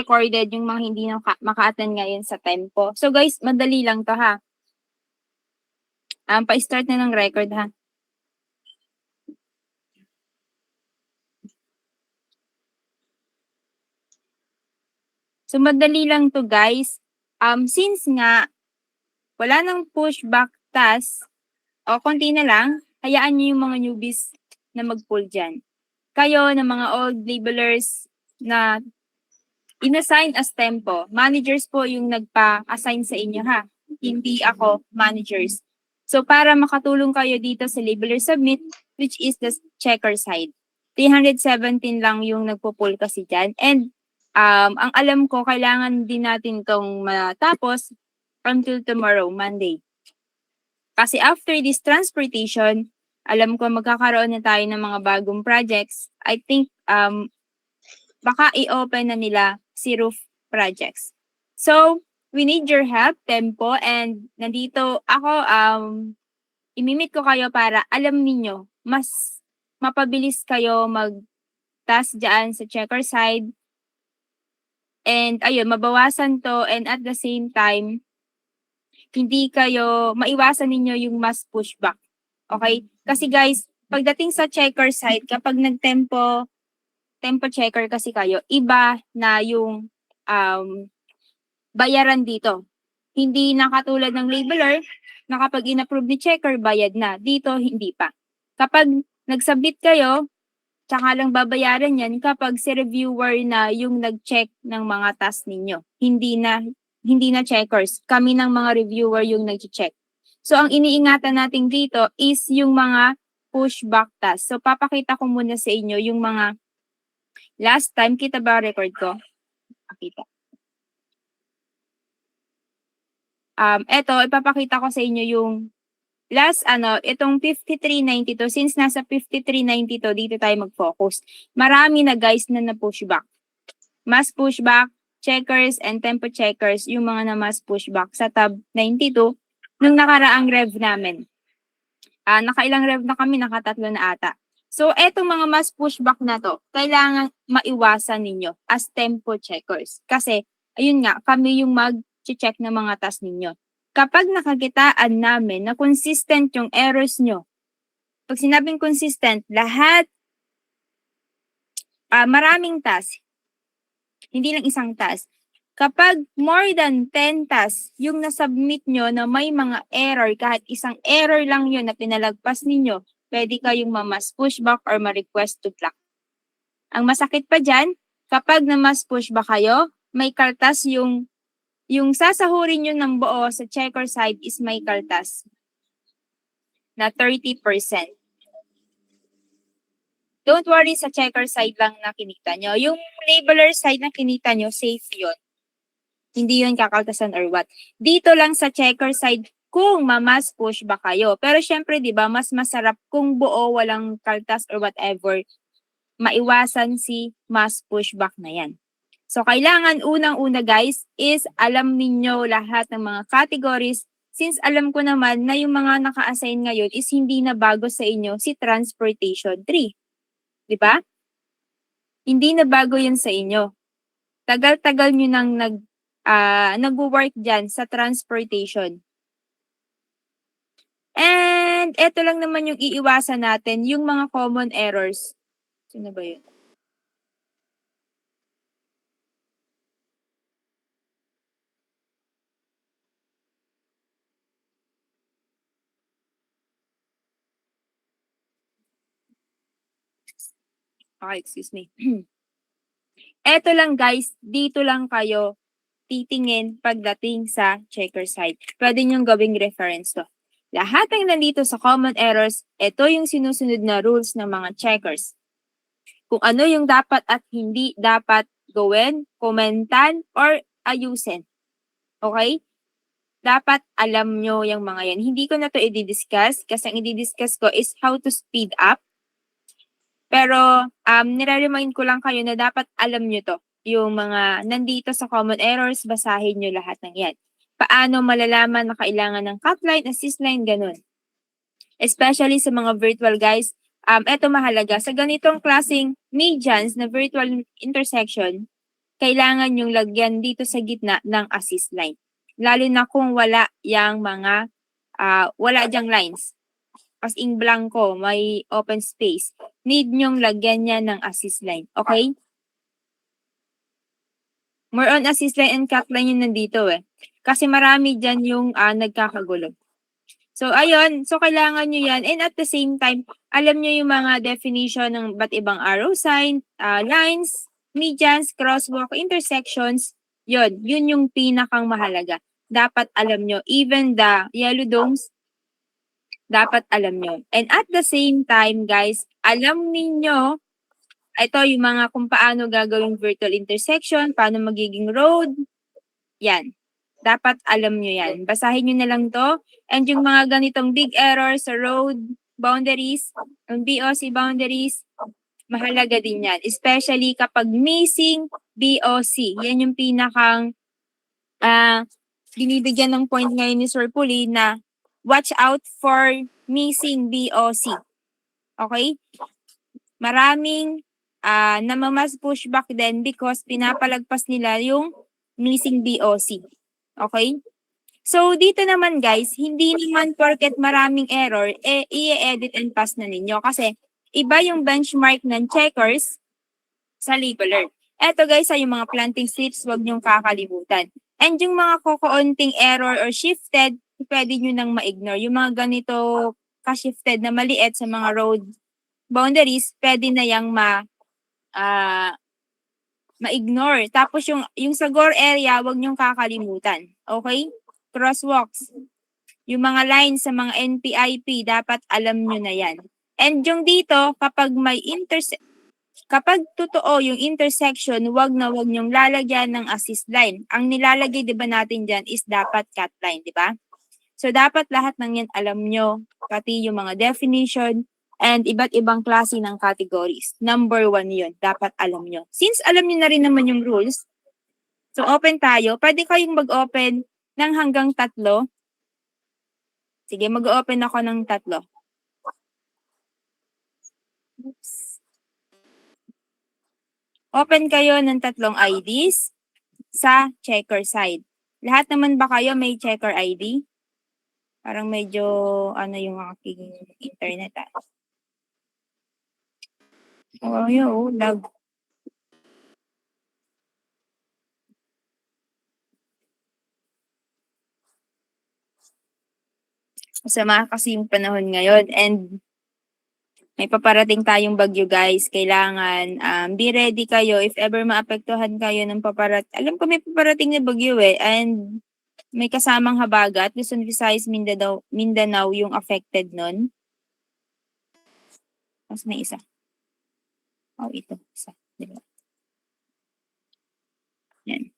recorded yung mga hindi maka-attend ngayon sa tempo. So guys, madali lang to ha. Pa-start na ng record ha. So madali lang to guys. Since nga wala nang pushback task o konti na lang, hayaan niyo yung mga newbies na mag-pull dyan. Kayo na mga old labelers na inassign as tempo, managers po yung nagpa-assign sa inyo ha. Hindi ako managers. So para makatulong kayo dito sa labeler submit, which is the checker side. 317 lang yung nagpo-pull kasi dyan. And ang alam ko, kailangan din natin tong matapos until tomorrow, Monday. Kasi after this transportation, alam ko magkakaroon na tayo ng mga bagong projects. I think baka i-open na nila si roof projects. So, we need your help, Tempo, and nandito ako, imimit ko kayo para alam niyo mas mapabilis kayo mag-task dyan sa checker side. And ayun, mabawasan to, and at the same time, hindi kayo, maiwasan ninyo yung mass pushback. Okay? Kasi guys, pagdating sa checker side, kapag tempo checker kasi kayo, iba na yung bayaran dito. Hindi na katulad ng labeler na kapag in-approve ni checker, bayad na. Dito, hindi pa. Kapag nag-submit kayo, tsaka lang babayaran yan kapag si reviewer na yung nag-check ng mga task ninyo. Hindi na checkers. Kami ng mga reviewer yung nag-check. So, ang iniingatan natin dito is yung mga pushback task. So, papakita ko muna sa inyo yung mga last time. Kita ba record ko? Pakita. Eto, ipapakita ko sa inyo yung last, itong 5392. Since nasa 5392, dito tayo mag-focus. Marami na guys na na-pushback. Mass pushback, checkers, and tempo checkers, yung mga na mass pushback sa tab 92, nung nakaraang rev namin. Nakailang rev na kami, nakatatlo na ata. So, etong mga mass pushback na to, kailangan maiwasan ninyo as tempo checkers. Kasi, ayun nga, kami yung mag-check ng mga task ninyo. Kapag nakakitaan namin na consistent yung errors nyo, pag sinabing consistent, lahat, maraming task, hindi lang isang task. Kapag more than 10 tasks yung nasubmit nyo na may mga error, kahit isang error lang yun na pinalagpas ninyo, pwede kayong ma-mass pushback or ma-request to block. Ang masakit pa dyan, kapag na-mass pushback kayo, may kaltas yung sasahurin nyo ng buo sa checker side is may kaltas na 30%. Don't worry sa checker side lang na kinita nyo. Yung labeler side na kinita nyo, safe yun. Hindi yun kakaltasan or what. Dito lang sa checker side kung ma-mass pushback kayo. Pero syempre, di ba, mas masarap kung buo, walang kaltas or whatever, maiwasan si mass pushback na yan. So, kailangan unang-una guys is alam ninyo lahat ng mga categories since alam ko naman na yung mga naka-assign ngayon is hindi na bago sa inyo si Transportation 3. Di ba? Hindi na bago yun sa inyo. Tagal-tagal nyo nang nag-work dyan sa Transportation. And eto lang naman yung iiwasan natin, yung mga common errors. Sino ba yun? Okay, excuse me. Eto lang guys, dito lang kayo titingin pagdating sa checker side. Pwede niyong gawing reference to. Lahat ng nandito sa common errors, ito yung sinusunod na rules ng mga checkers. Kung ano yung dapat at hindi dapat gawin, komentan, or ayusin. Okay? Dapat alam nyo yung mga yan. Hindi ko na to i-discuss kasi ang i-discuss ko is how to speed up. Pero nire-remind ko lang kayo na dapat alam nyo to. Yung mga nandito sa common errors, basahin nyo lahat ng yan. Paano malalaman na kailangan ng cut line, assist line, ganun. Especially sa mga virtual guys, eto mahalaga. Sa ganitong klaseng medians na virtual intersection, kailangan yung lagyan dito sa gitna ng assist line. Lalo na kung wala yang mga, wala diyang lines. As in blanco, may open space. Need nyong lagyan niya ng assist line. Okay? More on assist line and cut line yung nandito eh. Kasi marami dyan yung nagkakagulo. So, ayun. So, kailangan nyo yan. And at the same time, alam nyo yung mga definition ng ba't ibang arrow sign, lines, medians, crosswalk, intersections. Yun yung pinakang mahalaga. Dapat alam nyo. Even the yellow domes, dapat alam nyo. And at the same time, guys, alam ninyo, ito yung mga kung paano gagawing virtual intersection, paano magiging road. Yan. Dapat alam nyo yan. Basahin nyo na lang to. And yung mga ganitong big errors sa road boundaries, yung BOC boundaries, mahalaga din yan. Especially kapag missing BOC. Yan yung pinakang binibigyan ng point ngayon ni Sir Puli na watch out for missing BOC. Okay? Maraming namamas pushback din because pinapalagpas nila yung missing BOC. Okay? So, dito naman guys, hindi naman porket maraming error, i-edit and pass na ninyo. Kasi, iba yung benchmark ng checkers sa leveler. Eto guys, ay yung mga planting slips, huwag nyong kakalimutan. And yung mga kukunting error or shifted, pwede nyo nang ma-ignore. Yung mga ganito ka-shifted na maliit sa mga road boundaries, pwede na yang ma-ignore. Tapos yung sa gore area, wag niyong kakalimutan. Okay? Crosswalks. Yung mga lines sa mga NPIP, dapat alam nyo na yan. And yung dito, kapag kapag totoo yung intersection, wag niyong lalagyan ng assist line. Ang nilalagay, di ba natin dyan, is dapat cut line, di ba? So, dapat lahat ng yan alam nyo, pati yung mga definition, and iba't ibang klase ng categories. Number 1 yun. Dapat alam nyo. Since alam nyo na rin naman yung rules, so open tayo. Pwede kayong mag-open ng hanggang 3. Sige, mag-open ako ng 3. Oops. Open kayo ng 3 IDs sa checker side. Lahat naman ba kayo may checker ID? Parang medyo yung aking internet Oh, yun, lag. Masama kasi yung panahon ngayon and may paparating tayong bagyo guys. Kailangan be ready kayo if ever maapektuhan kayo ng alam ko may paparating na bagyo and may kasamang habagat. Luzon, Visayas, Mindanao yung affected nun. Mas may isa. Oh, ito. Isa. Diba? Yan.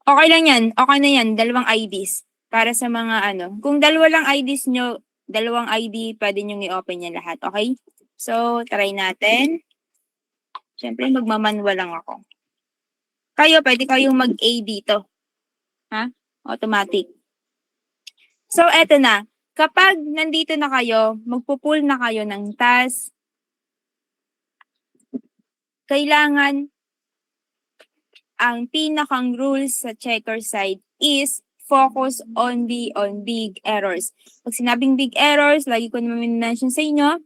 Okay lang yan. Okay na yan. 2 IDs. Para sa mga Kung 2 lang IDs nyo, 2 ID, pwede nyo i-open yan lahat. Okay? So, try natin. Siyempre, magmamanual lang ako. Kayo, pwede kayong mag-A dito. Ha? Automatic. So, eto na. Kapag nandito na kayo, magpupull na kayo ng task, kailangan ang pinakang rules sa checker side is focus only on big errors. Pag sinabing big errors, lagi ko naman mention sa inyo,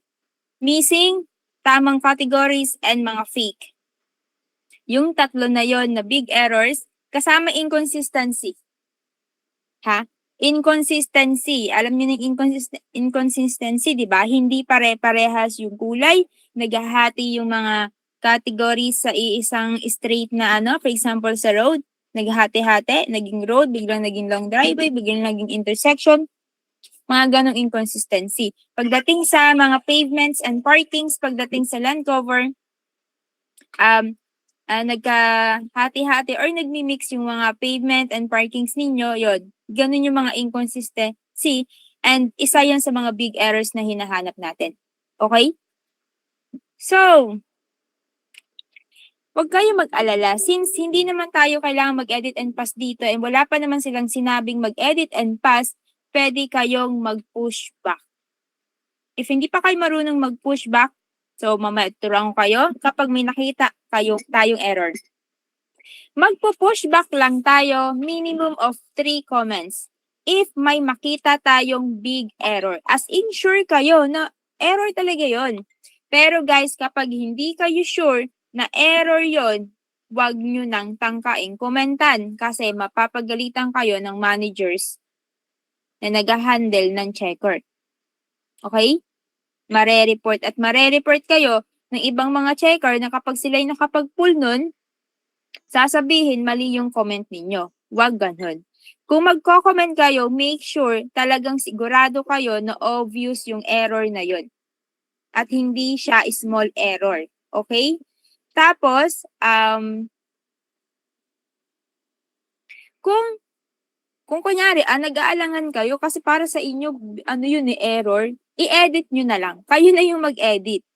missing, tamang categories, and mga fake. Yung 3 na yon na big errors, kasama inconsistency. Ha? Inconsistency. Alam niyo yung inconsistency, di ba? Hindi pare-parehas yung kulay, naghahati yung mga categories sa iisang straight na for example sa road, naghahati-hati, naging road, biglang naging long driveway, biglang naging intersection, mga ganong inconsistency. Pagdating sa mga pavements and parkings, pagdating sa land cover, nagkahati-hati or nagmi-mix yung mga pavement and parkings ninyo, yun. Ganun yung mga inconsistency and isa yan sa mga big errors na hinahanap natin. Okay? So, huwag kayo mag-alala since hindi naman tayo kailangan mag-edit and pass dito and wala pa naman silang sinabing mag-edit and pass, pwede kayong mag-push back. If hindi pa kayo marunong mag-push back, So, mamaya turuan ko kayo kapag may nakita tayong error. Magpo-pushback lang tayo, minimum of 3 comments. If may makita tayong big error. As in, sure kayo na error talaga yon. Pero guys, kapag hindi kayo sure na error yon, wag nyo nang tangkaing komentan kasi mapapagalitan kayo ng managers na nag-handle ng checker. Okay? Mare-report at mare-report kayo ng ibang mga checker na kapag sila'y nakapag-pull nun, sasabihin mali yung comment ninyo. Huwag ganun. Kung magko-comment kayo, make sure talagang sigurado kayo na obvious yung error na yun. At hindi siya small error. Okay? Tapos, kung kunyari, nag-aalangan kayo kasi para sa inyo, yun error, i-edit nyo na lang. Kayo na yung mag-edit.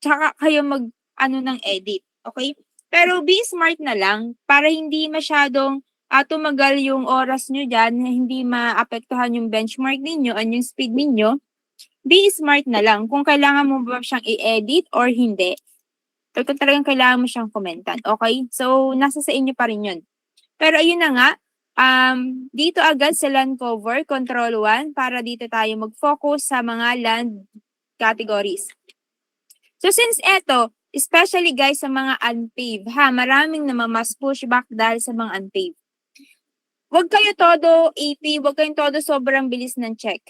Tsaka kayo ng edit. Okay? Pero be smart na lang para hindi masyadong tumagal yung oras nyo dyan, hindi maapektuhan yung benchmark ninyo and yung speed ninyo. Be smart na lang kung kailangan mo ba siyang i-edit or hindi. So, kung talagang kailangan mo siyang komentan. Okay? So, nasa sa inyo pa rin yun. Pero ayun na nga, dito agad sa land cover, control 1, para dito tayo mag-focus sa mga land categories. So since eto, especially guys sa mga unpaved, maraming namamas pushback dahil sa mga unpaved. Huwag kayo todo AP, huwag kayong todo sobrang bilis ng check.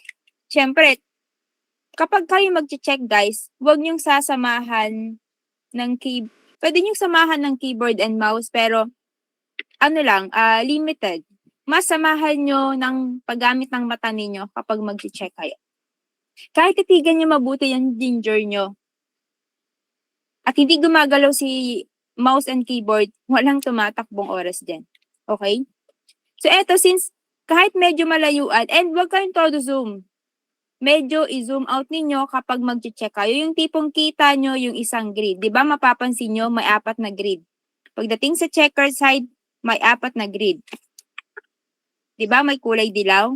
Siyempre, kapag kayo mag-check guys, huwag niyong sasamahan ng keyboard. Pwede niyong samahan ng keyboard and mouse, pero limited. Mas samahan nyo ng paggamit ng mata ninyo kapag mag-check kayo. Kahit titigan nyo mabuti yung ginger nyo, at hindi gumagalaw si mouse and keyboard, walang tumatakbong oras dyan. Okay? So eto, since kahit medyo malayuan, and huwag kayong todo zoom, medyo i-zoom out ninyo kapag mag-check kayo. Yung tipong kita nyo yung isang grid. Diba mapapansin nyo, may 4 na grid. Pagdating sa checker side, may 4 na grid. Diba may kulay dilaw?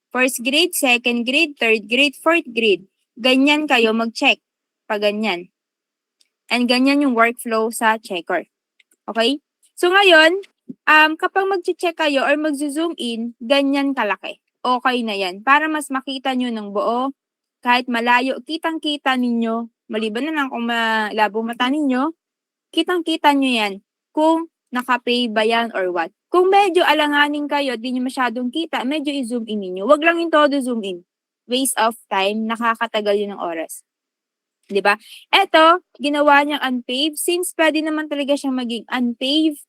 First grid, second grid, third grid, fourth grid. Ganyan kayo mag-check. Pag ganyan. And ganyan yung workflow sa checker. Okay? So ngayon, kapag mag-check kayo or mag-zoom in, ganyan kalaki. Okay na yan. Para mas makita nyo ng buo, kahit malayo, kitang-kita ninyo, maliban na lang kung malabo mata ninyo, kitang-kita nyo yan kung naka-pay ba yan or what. Kung medyo alanganin kayo, di nyo masyadong kita, medyo i-zoom in ninyo. Huwag lang yung todo zoom in. Waste of time, nakakatagal yun ng oras. Diba? Eto, ginawa niyang unpaved. Since pwede naman talaga siyang maging unpaved,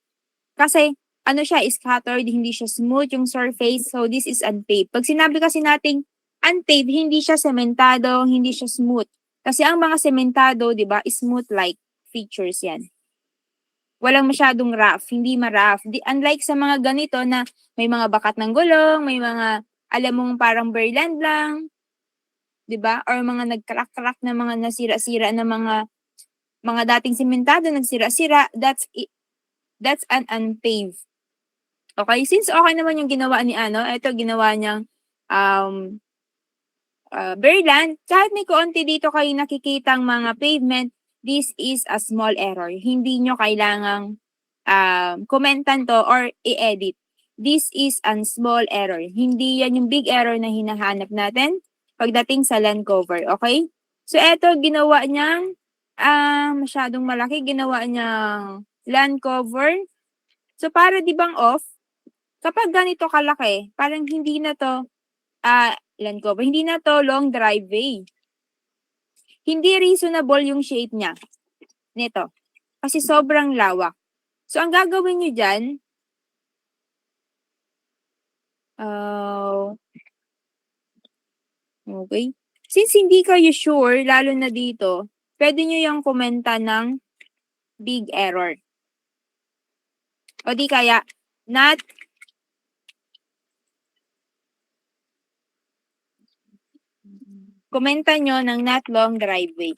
kasi siya, scattered, hindi siya smooth yung surface. So, this is unpaved. Pag sinabi kasi nating unpaved, hindi siya sementado, hindi siya smooth. Kasi ang mga sementado, diba, smooth-like features yan. Walang masyadong rough, hindi ma-rough. Unlike sa mga ganito na may mga bakat ng gulong, may mga, alam mong parang berland lang, diba? Or mga nag-crack-crack na mga nasira-sira na mga dating sementado, nagsira-sira, that's an unpaved. Okay? Since okay naman yung ginawa ni ito ginawa niyang berland, kahit may konti dito kayo nakikitang mga pavement, this is a small error. Hindi nyo kailangang komentan to or i-edit. This is a small error. Hindi yan yung big error na hinahanap natin pagdating sa land cover. Okay? So, eto, ginawa niyang masyadong malaki. Ginawa niyang land cover. So, para di bang off, kapag ganito kalaki, parang hindi na to land cover. Hindi na to long driveway. Hindi reasonable yung shape niya nito. Kasi sobrang lawak. So, ang gagawin nyo dyan, okay. Since hindi kayo sure, lalo na dito, pwede nyo yung komenta ng big error. O di kaya, komenta nyo ng not long driveway.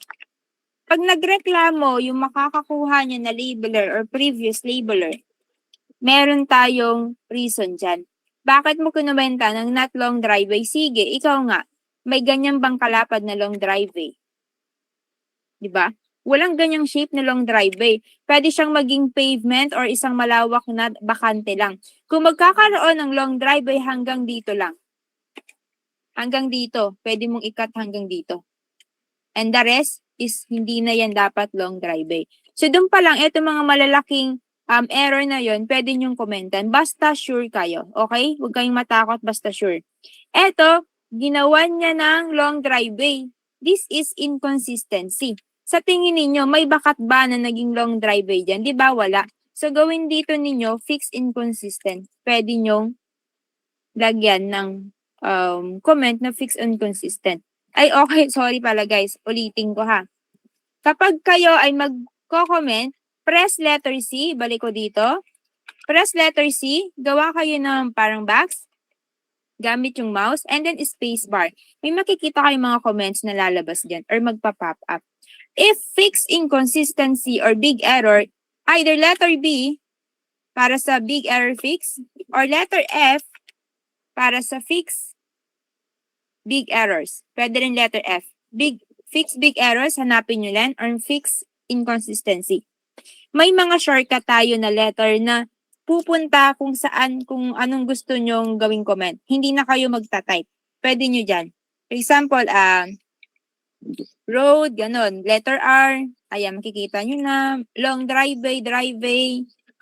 Pag nagreklamo yung makakakuha nyo na labeler or previous labeler, meron tayong reason dyan. Bakit mo kinumenta ng not long driveway? Sige, ikaw nga, may ganyan bang kalapad na long driveway? di ba? Walang ganyang shape na long driveway. Pwede siyang maging pavement or isang malawak na bakante lang. Kung magkakaroon ng long driveway hanggang dito lang. Hanggang dito. Pwede mong ikat hanggang dito. And the rest is hindi na yan dapat long driveway. So doon pa lang, ito mga malalaking error na yon, pwede nyong komentan. Basta sure kayo. Okay? Huwag kayong matakot, basta sure. Ito, ginawa niya ng long driveway. This is inconsistency. Sa tingin ninyo, may bakat ba na naging long driveway dyan? Di ba? Wala. So, gawin dito ninyo, fix inconsistent. Pwede nyong lagyan ng comment na fix inconsistent. Ay, okay. Sorry pala guys. Ulitin ko ha. Kapag kayo ay magko-comment, press letter C. Balik ko dito. Press letter C. Gawa kayo ng parang box. Gamit yung mouse. And then space bar. May makikita kayong mga comments na lalabas dyan or magpa-pop up. If fix inconsistency or big error, either letter B para sa big error fix or letter F para sa fix big errors. Pwede rin letter F. Fix big errors, hanapin nyo lang, or fix inconsistency. May mga shortcut tayo na letter na pupunta kung saan, kung anong gusto nyong gawing comment. Hindi na kayo magta-type. Pwede nyo dyan. For example, road, ganon. Letter R, ayan, makikita nyo na. Long driveway,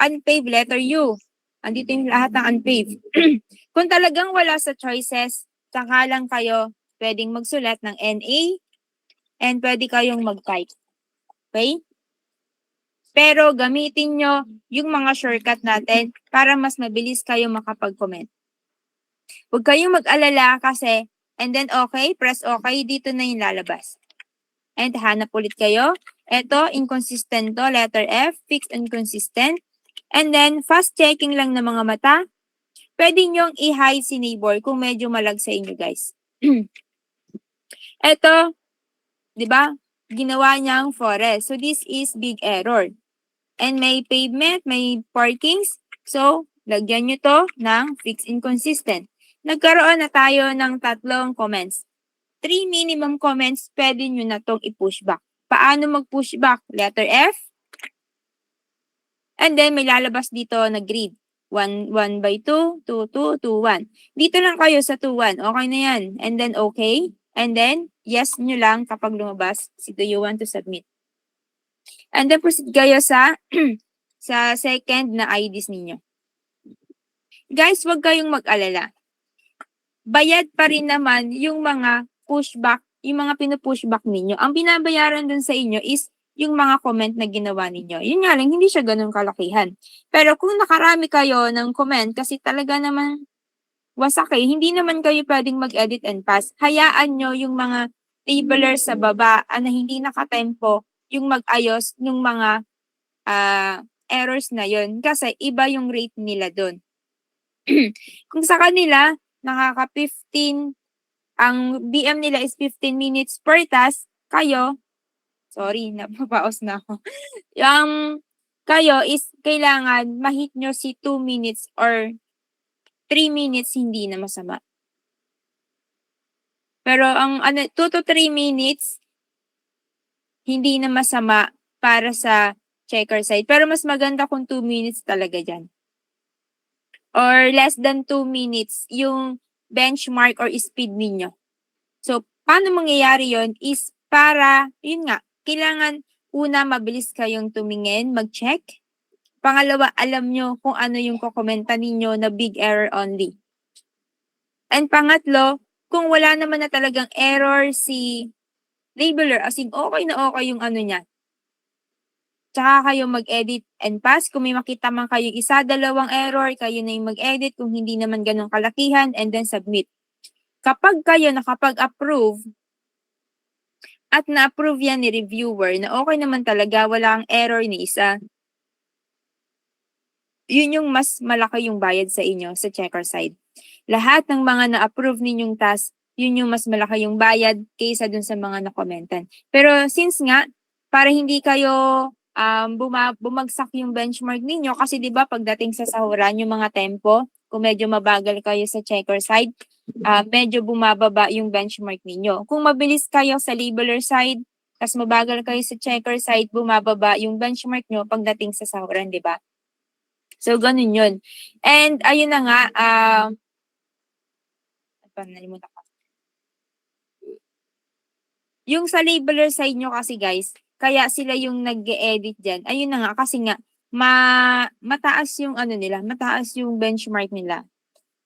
unpaved, letter U. Andito yung lahat ng unpaved. Kung talagang wala sa choices, saka lang kayo pwedeng magsulat ng NA and pwede kayong mag-type. Okay? Pero gamitin nyo yung mga shortcut natin para mas mabilis kayo makapag-comment. Huwag kayong mag-alala kasi, and then okay, press okay, dito na yung lalabas. And hanap ulit kayo. Ito, inconsistent to, letter F, fixed inconsistent. And then, fast checking lang ng mga mata. Pwede nyong i-hide si neighbor kung medyo malag sa inyo, guys. Ito, di ba? Ginawa niyang forest. So, this is big error. And may pavement, may parkings. So, lagyan nyo to ng fixed inconsistent. Nagkaroon na tayo ng 3 comments. 3 minimum comments, pwede nyo na itong i-push back. Paano mag-push back? Letter F. And then, may lalabas dito na grid. 1 by 2, 2, 2, 2, 1. Dito lang kayo sa 2, 1. Okay na yan. And then, okay. And then, yes nyo lang kapag lumabas si do you want to submit. And then, proceed kayo sa sa second na IDs ninyo. Guys, huwag kayong mag-alala. Bayad pa rin naman yung mga pushback, yung mga pinupushback ninyo. Ang binabayaran dun sa inyo is yung mga comment na ginawa ninyo. Yun nga lang, hindi siya ganun kalakihan. Pero kung nakarami kayo ng comment, kasi talaga naman wasak hindi naman kayo pwedeng mag-edit and pass. Hayaan nyo yung mga labeler sa baba na hindi nakatempo yung mag-ayos ng mga errors na yun. Kasi iba yung rate nila dun. Kung sa kanila, nakaka-15, ang BM nila is 15 minutes per task, kayo, sorry, napapaos na ako. Yung kayo is kailangan ma-hit nyo si 2 minutes or 3 minutes, hindi na masama. Pero ang 2 to 3 minutes, hindi na masama para sa checker side. Pero mas maganda kung 2 minutes talaga dyan. Or less than 2 minutes yung benchmark or speed ninyo. So, paano mangyayari yon is para, yun nga, kailangan una mabilis kayong tumingin, mag-check. Pangalawa, alam nyo kung ano yung kukomenta ninyo na big error only. And pangatlo, kung wala naman na talagang error si labeler, as in okay na okay yung ano niya. Tsaka kayo mag-edit and pass. Kung may makita man kayong 1, 2 error, kayo na yung mag-edit. Kung hindi naman ganun kalakihan, and then submit. Kapag kayo nakapag-approve, at na-approve yan ni reviewer na okay naman talaga, wala ang error ni isa, yun yung mas malaki yung bayad sa inyo sa checker side. Lahat ng mga na-approve ninyong task, yun yung mas malaki yung bayad kaysa dun sa mga na-commentan. Pero since nga, para hindi kayo bumagsak yung benchmark ninyo, kasi di ba pagdating sa sahuran, yung mga tempo, kung medyo mabagal kayo sa checker side, medyo bumababa yung benchmark ninyo. Kung mabilis kayo sa labeler side, tas mabagal kayo sa checker side, bumababa yung benchmark nyo pagdating sa sahuran, di ba? So, ganun yun. And, ayun na nga, nalimutan ko. Yung sa labeler side nyo kasi guys, kaya sila yung nag-edit dyan. Ayun na nga, kasi nga, mataas yung ano nila, mataas yung benchmark nila.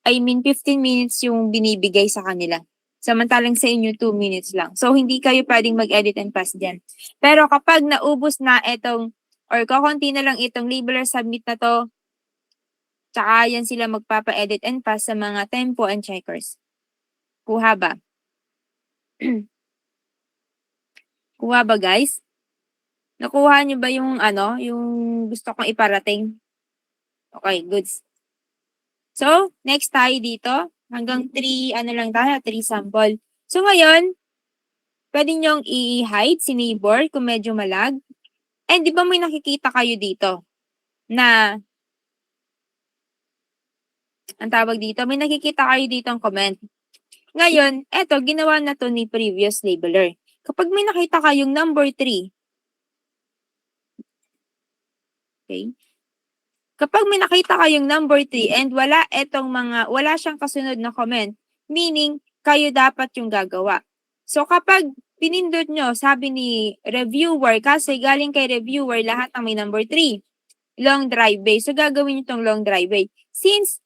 I mean, 15 minutes yung binibigay sa kanila. Samantalang sa inyo, 2 minutes lang. So, hindi kayo pwedeng mag-edit and pass dyan. Pero kapag naubos na itong, or kakunti na lang itong labeler submit na to, tsaka yan sila magpapa-edit and pass sa mga tempo and checkers. Kuha ba? Kuha ba, guys? Nakuha nyo ba yung yung gusto kong iparating? Okay, goods. So, next tayo dito. Hanggang 3, lang tayo, 3 sample. So, ngayon, pwede nyong i-hide si neighbor kung medyo malag. And di ba may nakikita kayo dito na, ang tawag dito, may nakikita kayo dito ang comment. Ngayon, eto, ginawa na to ni previous labeler. Kapag may nakita kayong number 3, okay? Kapag may nakita kayong number 3 and wala siyang kasunod na comment, meaning, kayo dapat yung gagawa. So, kapag pinindot nyo, sabi ni reviewer, kasi galing kay reviewer, lahat ng may number 3, long driveway. So, gagawin nyo itong long driveway. Since,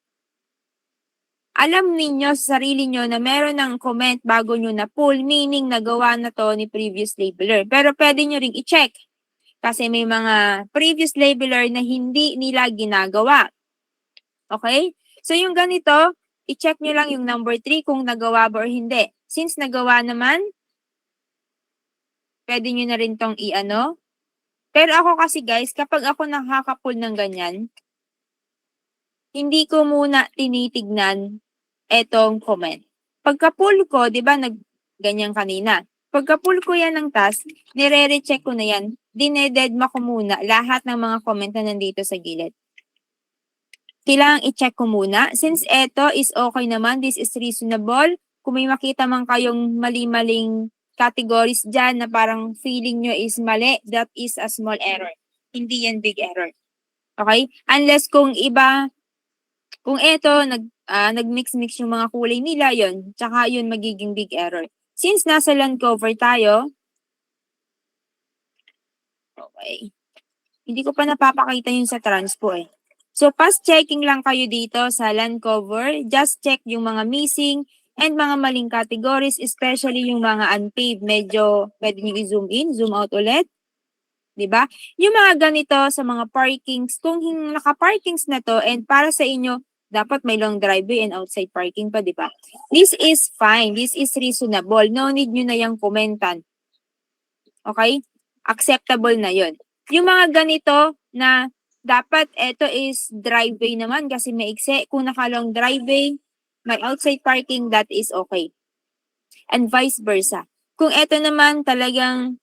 alam ninyo sa sarili nyo na meron ng comment bago nyo na pull, meaning nagawa na to ni previous labeler. Pero pwede nyo ring i-check. Kasi may mga previous labeler na hindi nila ginagawa. Okay? So, yung ganito, i-check nyo lang yung number 3 kung nagawa ba or hindi. Since nagawa naman, pwede nyo na rin tong i-ano. Pero ako kasi guys, kapag ako nakaka-pull ng ganyan, hindi ko muna tinitignan etong comment. Pagka-pull ko, di ba, ganyan kanina. Pagka-pull ko yan ng task, nire-recheck ko na yan. Dinededma ko muna lahat ng mga comment na nandito sa gilid. Kailangang i-check ko muna. Since eto is okay naman, this is reasonable. Kung may makita man kayong mali-maling categories dyan na parang feeling nyo is mali, that is a small error. Hindi yan big error. Okay? Unless kung iba, kung eto, nag-mix-mix yung mga kulay nila, yon, tsaka yun magiging big error. Since nasa land cover tayo, okay, hindi ko pa napapakita yun sa transpo eh. So, pass checking lang kayo dito sa land cover. Just check yung mga missing and mga maling categories, especially yung mga unpaved. Medyo pwede nyo i-zoom in, zoom out ulit. Diba? Yung mga ganito sa mga parkings, kung naka-parkings na to and para sa inyo, dapat may long driveway and outside parking pa, diba? This is fine. This is reasonable. No need nyo na yung komentan. Okay? Acceptable na yon. Yung mga ganito na dapat ito is driveway naman kasi maikse. Kung nakalong driveway, may outside parking, that is okay. And vice versa. Kung ito naman talagang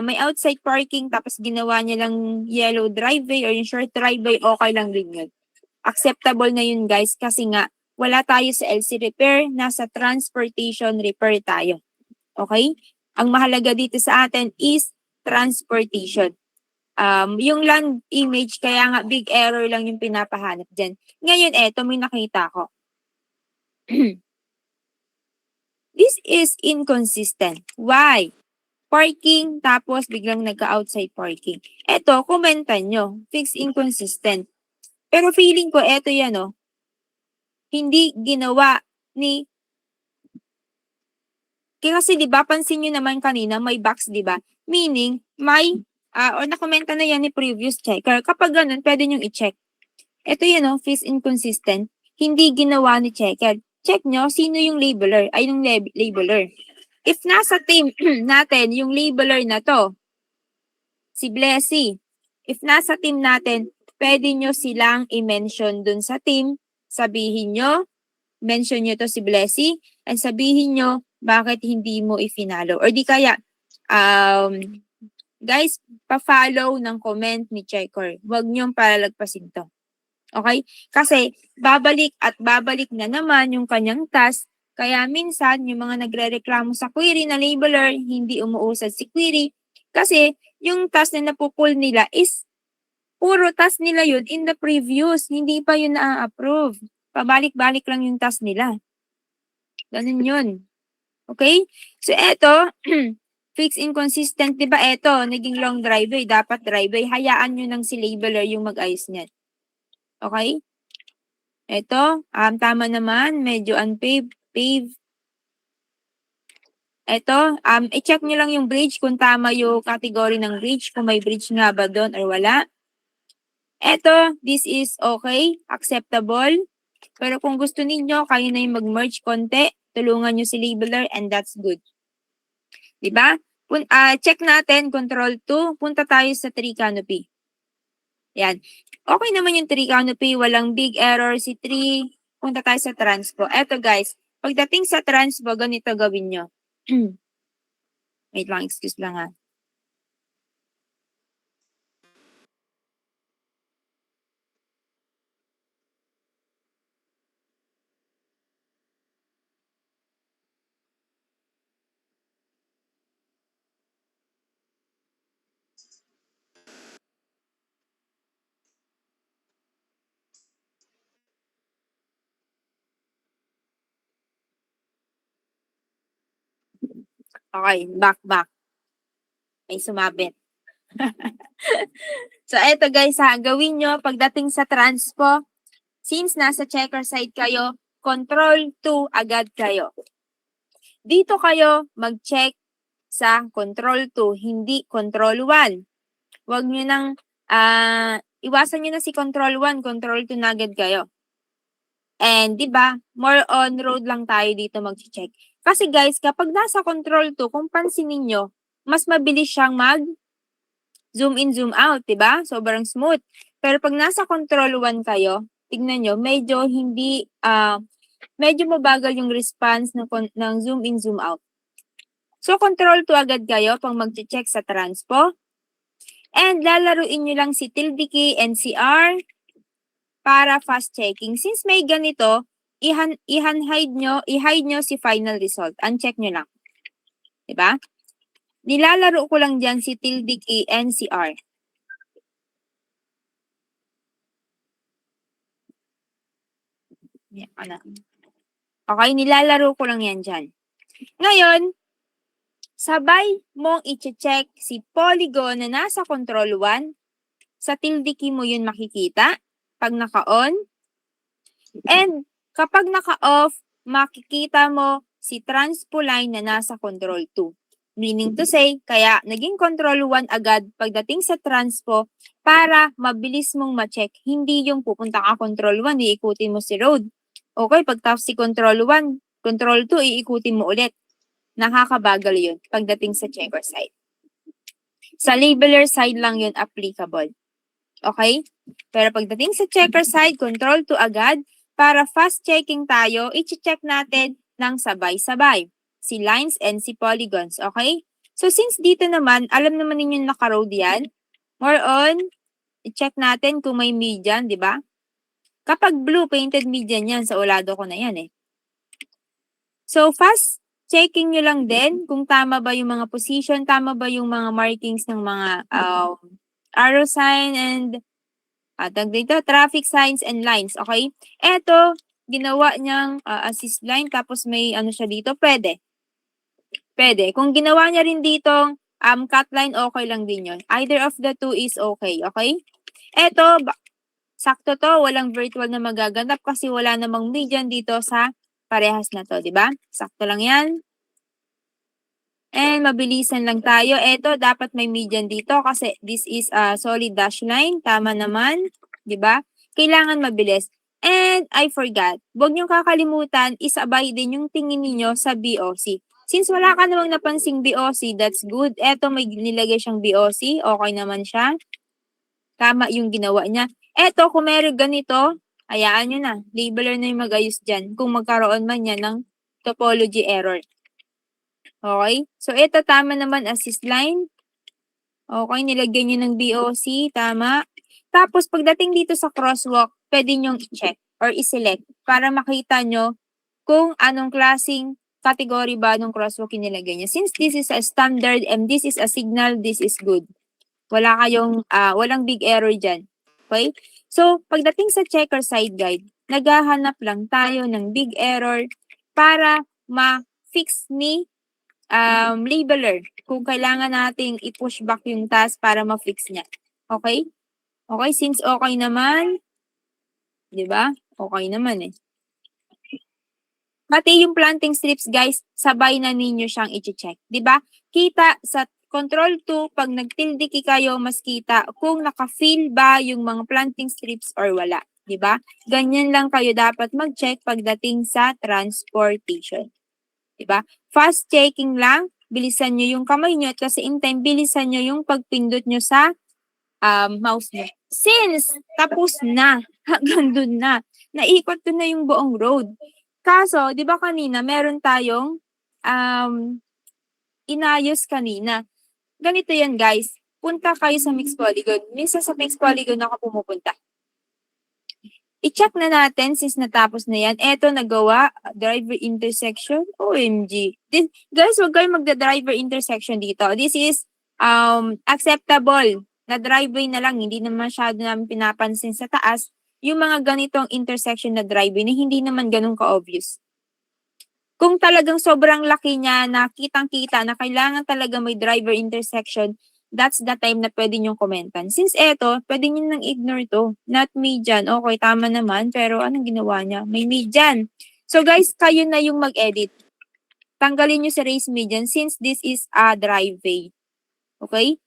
may outside parking tapos ginawa niya lang yellow driveway or yung short driveway, okay lang din yun. Acceptable na yun guys kasi nga wala tayo sa LC repair, nasa transportation repair tayo. Okay? Ang mahalaga dito sa atin is transportation. Yung land image, kaya nga big error lang yung pinapahanap dyan. Ngayon, eto, may nakita ko. This is inconsistent. Why? Parking, tapos biglang nagka-outside parking. Eto, komentan nyo. Fix inconsistent. Pero feeling ko, eto yan, oh. Hindi ginawa ni... Kasi di ba pansin nyo naman kanina, may box, di ba? Meaning, may... or nakomenta na yan ni previous checker. Kapag ganun, pwede nyong i-check. Ito yan, oh, fix inconsistent. Hindi ginawa ni checker. Check nyo, sino yung labeler? Ay, yung labeler. If nasa team natin, yung labeler na to, si Blessy, if nasa team natin, pwede nyo silang i-mention dun sa team. Sabihin nyo, mention nyo to si Blessy, and sabihin nyo, bakit hindi mo i-finalo. Or di kaya, guys, pa-follow ng comment ni checker. Huwag niyong palalagpasin to. Okay? Kasi babalik at babalik na naman yung kanyang task Kaya minsan, yung mga nagrereklamo sa query na labeler, hindi umuusad si query kasi yung task na napupull nila is puro task nila yun in the previous, hindi pa yun na-approve. Pabalik-balik lang yung task nila. Ganun yun. Okay? So, eto, fix inconsistent, di ba eto, naging long driveway, dapat driveway, hayaan nyo ng si labeler yung mag-ayos niyan. Okay? Eto, tama naman, medyo unpaved, pave. Eto, i-check nyo lang yung bridge kung tama yung category ng bridge, kung may bridge nga ba doon or wala. Eto, this is okay, acceptable. Pero kung gusto ninyo, kayo na yung mag-merge konti, tulungan nyo si labeler and that's good. Diba? Check natin, control 2, punta tayo sa tree canopy. Yan. Okay naman yung tree canopy, walang big error si tree. Punta tayo sa transpo. Eto guys, pagdating sa transpo, ganito gawin nyo. Wait lang, excuse lang ha. Okay, back. May sumabit. So, eto guys ha, gawin nyo pagdating sa transpo, since nasa checker side kayo, control 2 agad kayo. Dito kayo mag-check sa control 2, hindi control 1. Huwag nyo nang, iwasan nyo na si control 1, control 2 na agad kayo. And, di ba, more on road lang tayo dito mag-check. Kasi guys, kapag nasa control 2, kung pansinin nyo, mas mabilis siyang zoom in, zoom out, di ba? Sobrang smooth. Pero pag nasa control 1 kayo, tignan nyo, medyo hindi, medyo mabagal yung response ng zoom in, zoom out. So, control 2 agad kayo pang mag-check sa transpo. And lalaruin nyo lang si tilde key, NCR, para fast checking. Since may ganito, i-hide nyo si final result. Uncheck nyo lang. Diba? Nilalaro ko lang dyan si tilde key, NCR. Okay, nilalaro ko lang yan dyan. Ngayon, sabay mong i-check si polygon na nasa control 1. Sa tilde key mo yun makikita pag naka-on. And kapag naka-off, makikita mo si transpo line na nasa control 2. Meaning to say, kaya naging control 1 agad pagdating sa transpo para mabilis mong ma-check. Hindi yung pupunta ka control 1, iikutin mo si road. Okay, pagtapos si control 1, control 2, iikutin mo ulit. Nakakabagal yun pagdating sa checker side. Sa labeler side lang yun applicable. Okay? Pero pagdating sa checker side, control 2 agad. Para fast checking tayo, i-check natin ng sabay-sabay. Si lines and si polygons. Okay? So since dito naman, alam naman ninyo naka-road yan. More on, i-check natin kung may median, di ba? Kapag blue, painted median yan. Sa ulado ko na yan eh. So fast checking nyo lang din kung tama ba yung mga position, tama ba yung mga markings ng mga arrow sign and dito, traffic signs and lines. Okay? Eto, ginawa niyang assist line tapos may ano siya dito, pwede. Pwede. Kung ginawa niya rin dito, cut line, okay lang din yun. Either of the two is okay. Okay? Eto, sakto to, walang virtual na magaganap kasi wala namang median dito sa parehas na to, di ba? Sakto lang yan. And mabilisan lang tayo. Eto, dapat may median dito kasi this is a solid dash line. Tama naman, di ba? Kailangan mabilis. And I forgot, huwag niyong kakalimutan, isabay din yung tingin niyo sa BOC. Since wala ka namang napansing BOC, that's good. Eto, may nilagay siyang BOC. Okay naman siya. Tama yung ginawa niya. Eto, kung meron ganito, hayaan nyo na. Labeler na yung mag-ayos dyan kung magkaroon man yan ng topology error. Okay? So, ito tama naman, assist line. Okay, nilagyan nyo ng BOC. Tama. Tapos, pagdating dito sa crosswalk, pwede nyong i-check or i-select para makita nyo kung anong klaseng category ba nung crosswalk yung nilagay niya. Since this is a standard and this is a signal, this is good. Wala kayong, walang big error dyan. Okay? So, pagdating sa checker side guide, naghahanap lang tayo ng big error para ma-fix ni labeler kung kailangan nating i-push back yung task para ma-fix niya. Okay? Okay, since okay naman, di ba? Okay naman eh. Pati yung planting strips, guys, sabay na ninyo siyang i-check. Di ba? Kita sa control 2, pag nagtildiki kayo, mas kita kung naka-fill ba yung mga planting strips or wala. Di ba? Ganyan lang kayo dapat mag-check pagdating sa transportation. Di ba? Fast checking lang, bilisan nyo yung kamay nyo at kasi in time, bilisan nyo yung pagpindot nyo sa mouse nyo. Since tapos na, hanggang dun na, naikot ko na yung buong road. Kaso, di ba kanina, meron tayong inayos kanina. Ganito yan, guys. Punta kayo sa mixed polygon. Minsan sa mixed polygon ako pumupunta. I-check na natin since natapos na yan. Eto, nagawa, driver intersection. OMG. Guys, huwag kayong magda-driver intersection dito. This is acceptable na driveway na lang. Hindi naman masyado namin pinapansin sa taas yung mga ganitong intersection na driveway na hindi naman ganun ka-obvious. Kung talagang sobrang laki niya na kitang-kita na kailangan talaga may driver intersection, that's the time na pwede niyong komentan. Since eto, pwede niyo nang ignore to. Not me dyan. Okay, tama naman. Pero anong ginawa niya? May me dyan. So guys, kayo na yung mag-edit. Tanggalin niyo si race me dyan since this is a driveway. Okay?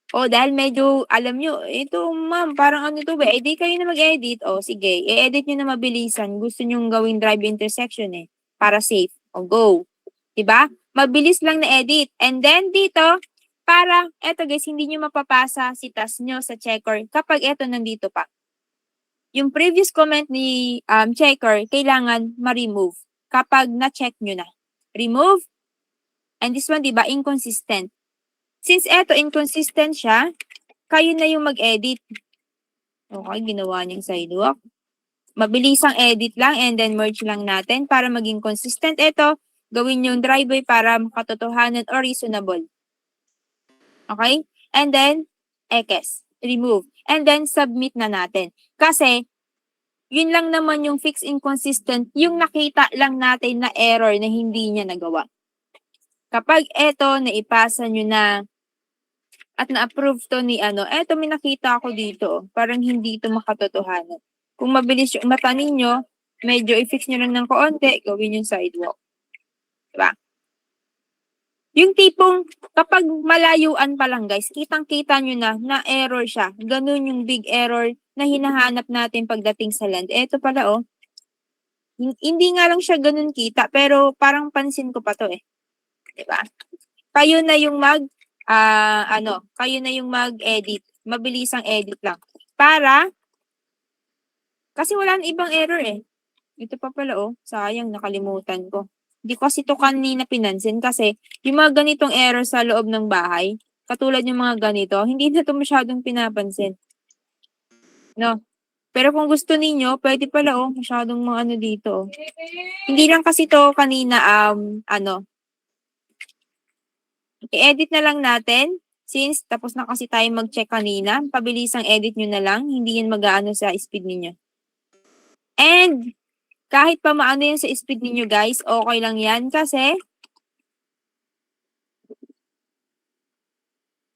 O, dahil medyo, alam nyo, ito ma'am, parang ano to ba? Eh, di kayo na mag-edit. O, sige, i-edit nyo na mabilisan. Gusto nyo gawing drive intersection eh. Para safe. O, go. Diba? Mabilis lang na edit. And then, dito, para, eto guys, hindi nyo mapapasa si task nyo sa checker kapag eto nandito pa. Yung previous comment ni checker, kailangan ma-remove kapag na-check nyo na. Remove. And this one, diba, inconsistent. Since eto inconsistent siya, kayo na yung mag-edit. Okay, ginawa niyang sidewalk. Mabilisang edit lang and then merge lang natin para maging consistent. Ito, gawin yung driveway para makatotohanan or reasonable. Okay? And then, ekes, remove. And then, submit na natin. Kasi, yun lang naman yung fix inconsistent, yung nakita lang natin na error na hindi niya nagawa. Kapag eto, naipasa nyo na at na-approve to ni eto may nakita ako dito, parang hindi ito makatotohanan. Kung mabilis yung mata ninyo, medyo i-fix nyo lang ng kaunti, gawin yung sidewalk. Diba? Yung tipong, kapag malayuan pa lang guys, kitang-kita nyo na error siya. Ganun yung big error na hinahanap natin pagdating sa land. Eto pala hindi nga lang siya ganun kita, pero parang pansin ko pa to eh. Diba? Kayo na yung kayo na yung mag-edit. Mabilisang edit lang. Kasi wala nang ibang error eh. Ito pa pala sayang nakalimutan ko. Hindi ko kasi ito kanina pinansin kasi yung mga ganitong error sa loob ng bahay, katulad yung mga ganito, hindi na ito masyadong pinapansin. No? Pero kung gusto ninyo, pwede pala masyadong mga dito. Hindi lang kasi to kanina i-edit na lang natin. Since tapos na kasi tayo mag-check kanina, pabilisang edit nyo na lang, hindi yan mag-aano sa speed ninyo. And kahit pa maano yan sa speed ninyo guys, okay lang yan kasi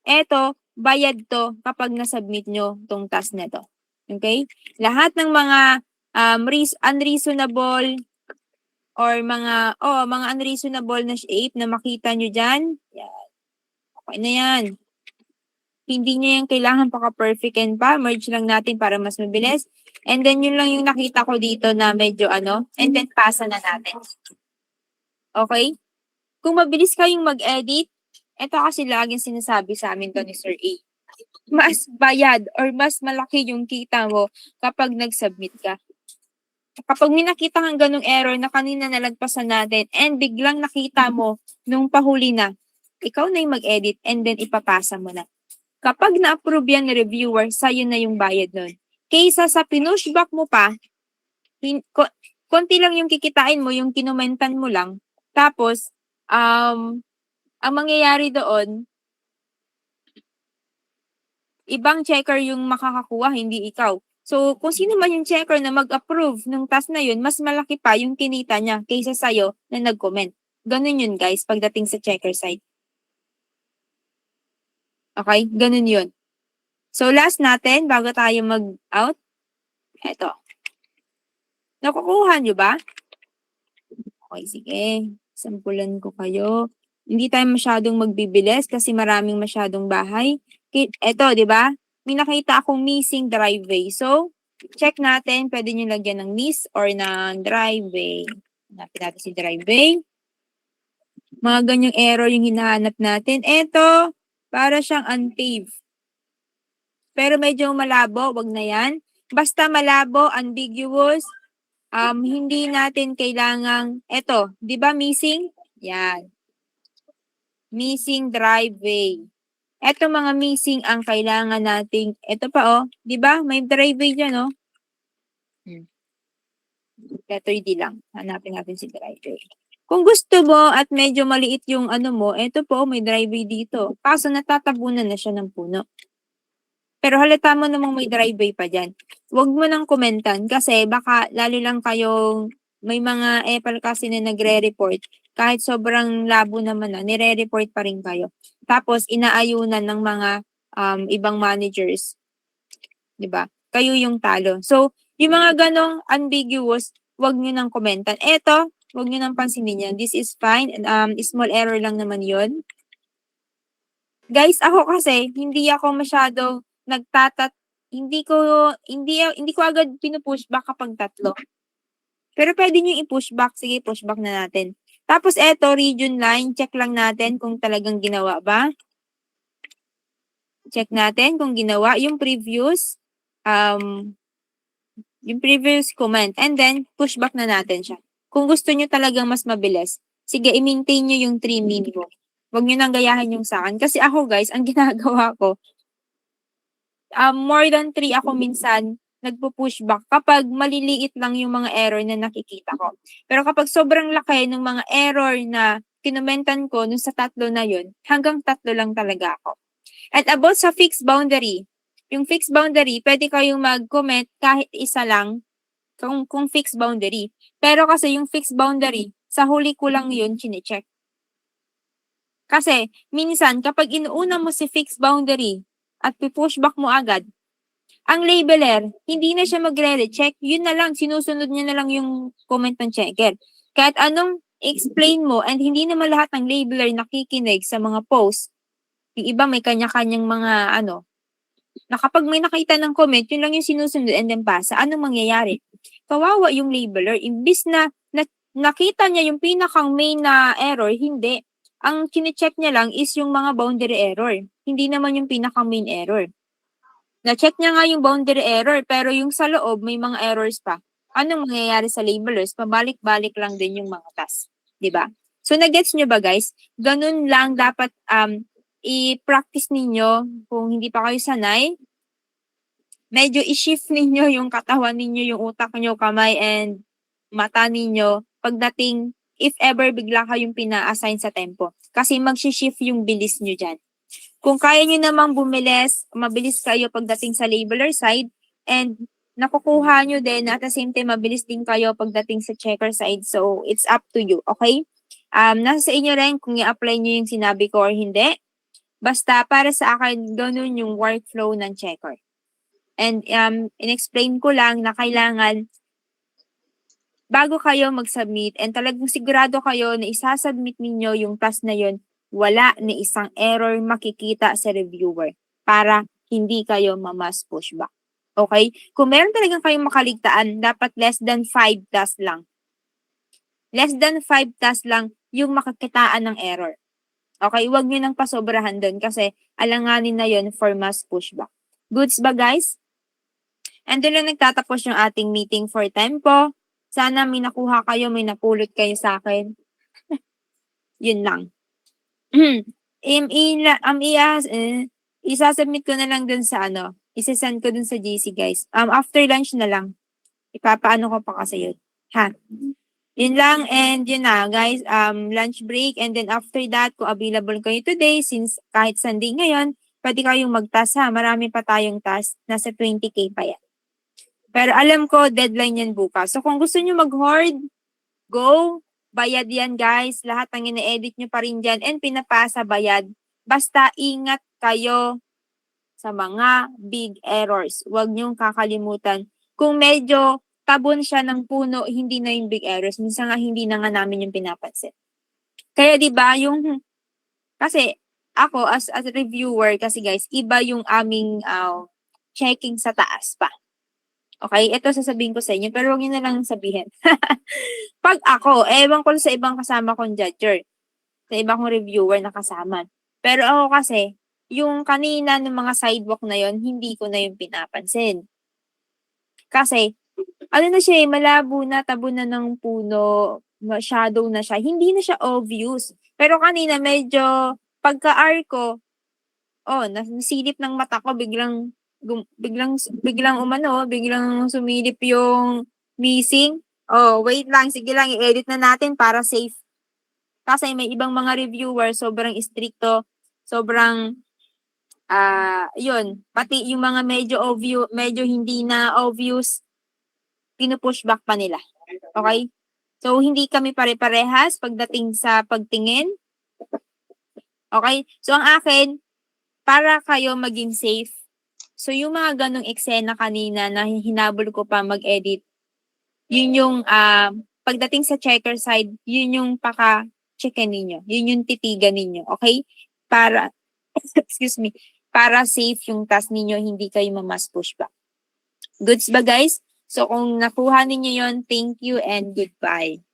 eto, bayad to kapag na-submit nyo tong task na to. Okay? Lahat ng mga unreasonable or mga unreasonable na shape na makita nyo dyan, yan. Okay na yan. Hindi nyo yung kailangan paka-perfecten pa. Merge lang natin para mas mabilis. And then, yun lang yung nakita ko dito na medyo and then pasa na natin. Okay? Kung mabilis kayong mag-edit, ito kasi laging sinasabi sa amin to ni Sir A. Mas bayad or mas malaki yung kita mo kapag nag-submit ka. Kapag may nakita kang ganong error na kanina nalagpasan natin and biglang nakita mo nung pahuli na, ikaw na yung mag-edit and then ipapasa mo na. Kapag na-approve yan ni reviewer, sa'yo na yung bayad nun. Kaysa sa pinushback mo pa, konti lang yung kikitain mo, yung kinomentan mo lang. Tapos, ang mangyayari doon, ibang checker yung makakakuha, hindi ikaw. So, kung sino man yung checker na mag-approve ng task na yun, mas malaki pa yung kinita niya kaysa sa'yo na nag-comment. Ganun yun, guys, pagdating sa checker side. Okay? Ganun yun. So, last natin, bago tayo mag-out, eto. Nakukuha nyo ba? Okay, sige. Sampulan ko kayo. Hindi tayo masyadong magbibilis kasi maraming masyadong bahay. Eto, di ba? May nakita akong missing driveway. So, check natin. Pwede nyo lagyan ng miss or ng driveway. Hanapin natin si driveway. Mga ganyang error yung hinahanap natin. Eto, para siyang unpaved. Pero medyo malabo, wag na yan. Basta malabo, ambiguous, hindi natin kailangang, eto, di ba missing? Yan. Missing driveway. Eto mga missing ang kailangan nating, eto pa oh, di ba? May driveway dyan oh. Letter D lang. Hanapin natin si driveway. Kung gusto mo at medyo maliit yung ano mo, eto po, may driveway dito. Kaso natatabunan na siya ng puno. Pero halata mo namang may driveway pa dyan. Huwag mo nang komentan kasi baka lalo lang kayong may mga epal kasi na nagre-report. Kahit sobrang labo naman na, nire-report pa rin kayo. Tapos inaayunan ng mga ibang managers. 'Di ba? Kayo yung talo. So, yung mga ganong ambiguous, huwag nyo nang komentan. Eto, huwag nyo nang pansinin yan. This is fine. Small error lang naman yon. Guys, ako kasi, hindi ako masyado hindi ko agad pinupush back kapag tatlo. Pero pwede nyo i-push back. Sige, push back na natin. Tapos eto, region line, check lang natin kung talagang ginawa ba. Check natin kung ginawa yung previous comment. And then, push back na natin siya. Kung gusto nyo talagang mas mabilis, sige, i-maintain nyo yung 3 minimum. Huwag nyo nang gayahin yung sa akin. Kasi ako guys, ang ginagawa ko, more than 3 ako minsan nagpo-push back kapag maliliit lang yung mga error na nakikita ko. Pero kapag sobrang laki ng mga error na kinomentan ko nung sa tatlo na yun, hanggang 3 lang talaga ako. At about sa fixed boundary, yung fixed boundary, pwede kayong mag-comment kahit isa lang kung fixed boundary. Pero kasi yung fixed boundary, sa huli ko lang yun chine-check. Kasi minsan kapag inuuna mo si fixed boundary, at push back mo agad, ang labeler, hindi na siya magre-recheck. Yun na lang, sinusunod niya na lang yung comment ng checker. Kahit anong explain mo, and hindi naman lahat ng labeler nakikinig sa mga posts. Yung iba may kanya-kanyang mga na kapag may nakita ng comment, yun lang yung sinusunod and then pasa. Anong mangyayari? Kawawa yung labeler. Imbis na nakita niya yung pinakang main na error, hindi. Ang kine-check niya lang is yung mga boundary error. Hindi naman yung pinakang main error. Na-check niya nga yung boundary error, pero yung sa loob, may mga errors pa. Anong mangyayari sa labelers? Pabalik-balik lang din yung mga task. Diba? So, nag-gets nyo ba guys? Ganun lang dapat i-practice ninyo kung hindi pa kayo sanay. Medyo i-shift ninyo yung katawan ninyo, yung utak nyo, kamay, and mata ninyo pagdating if ever bigla kayong pina-assign sa tempo. Kasi mag-shift yung bilis nyo dyan. Kung kaya nyo namang mabilis kayo pagdating sa labeler side, and nakukuha nyo din at the same time mabilis din kayo pagdating sa checker side. So, it's up to you, okay? Nasa sa inyo rin kung i-apply nyo yung sinabi ko or hindi. Basta para sa akin, ganun yung workflow ng checker. And in-explain ko lang na kailangan bago kayo mag-submit and talagang sigurado kayo na isasubmit ninyo yung task na yun, wala ni isang error makikita sa reviewer para hindi kayo mamas pushback. Okay? Kung meron talagang kayong makaligtaan, dapat less than 5 tasks lang. Less than 5 tasks lang yung makakitaan ng error. Okay? Huwag nyo nang pasobrahan doon kasi alanganin na yon for mass pushback. Goods ba guys? And doon lang nagtatapos yung ating meeting for tempo. Sana may nakuha kayo, may napulot kayo sa akin. Yun lang. Isasubmit ko na lang dun sa isasend ko dun sa GC guys. After lunch na lang. Ipapaano ko pa kasi yun. Ha? Yun lang, and yun na guys, lunch break, and then after that, kung available kayo today, since kahit Sunday ngayon, pwede kayong mag-task ha, marami pa tayong task, nasa 20K pa yan. Pero alam ko, deadline yan bukas. So kung gusto nyo mag-hoard, go, bayad yan guys, lahat ng ine-edit nyo pa rin dyan, and pinapasa bayad. Basta ingat kayo sa mga big errors. Huwag niyong kakalimutan. Kung medyo tabon siya ng puno, hindi na yung big errors. Minsan nga hindi na nga namin yung pinapansin. Kaya 'di ba yung kasi ako as a reviewer kasi guys, iba yung aming checking sa taas pa. Okay? Ito sasabihin ko sa inyo, pero huwag niyo na lang sabihin. Pag ako, ewan ko sa ibang kasama kong judger, sa ibang kong reviewer na kasama. Pero ako kasi, yung kanina ng mga sidewalk na yon hindi ko na yung pinapansin. Kasi, ano na siya malabo na, tabo na ng puno, shadow na siya, hindi na siya obvious. Pero kanina medyo, pagka-R ko, nasilip ng mata ko, biglang umano, biglang sumilip yung missing. Wait lang, sige lang, i-edit na natin para safe. Kasi may ibang mga reviewer, sobrang stricto, sobrang yun, pati yung mga medyo hindi na obvious, pinupush back pa nila. Okay? So, hindi kami pare-parehas pagdating sa pagtingin. Okay? So, ang akin, para kayo maging safe. So, yung mga ganong eksena kanina na hinabol ko pa mag-edit, yun yung pagdating sa checker side, yun yung paka-checkin ninyo. Yun yung titigan ninyo. Okay? Para, excuse me, para safe yung task ninyo, hindi kayo mamas pushback. Goods ba guys? So kung nakuha ninyo yon, thank you and goodbye.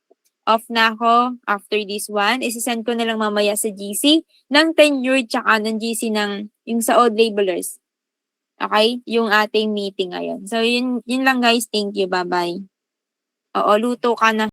Off na ako after this one. Isisend ko na lang mamaya sa GC ng tenure tsaka ng GC ng yung sa odd labelers. Okay? Yung ating meeting ngayon. So yun lang guys. Thank you. Bye-bye. Oo, luto ka na.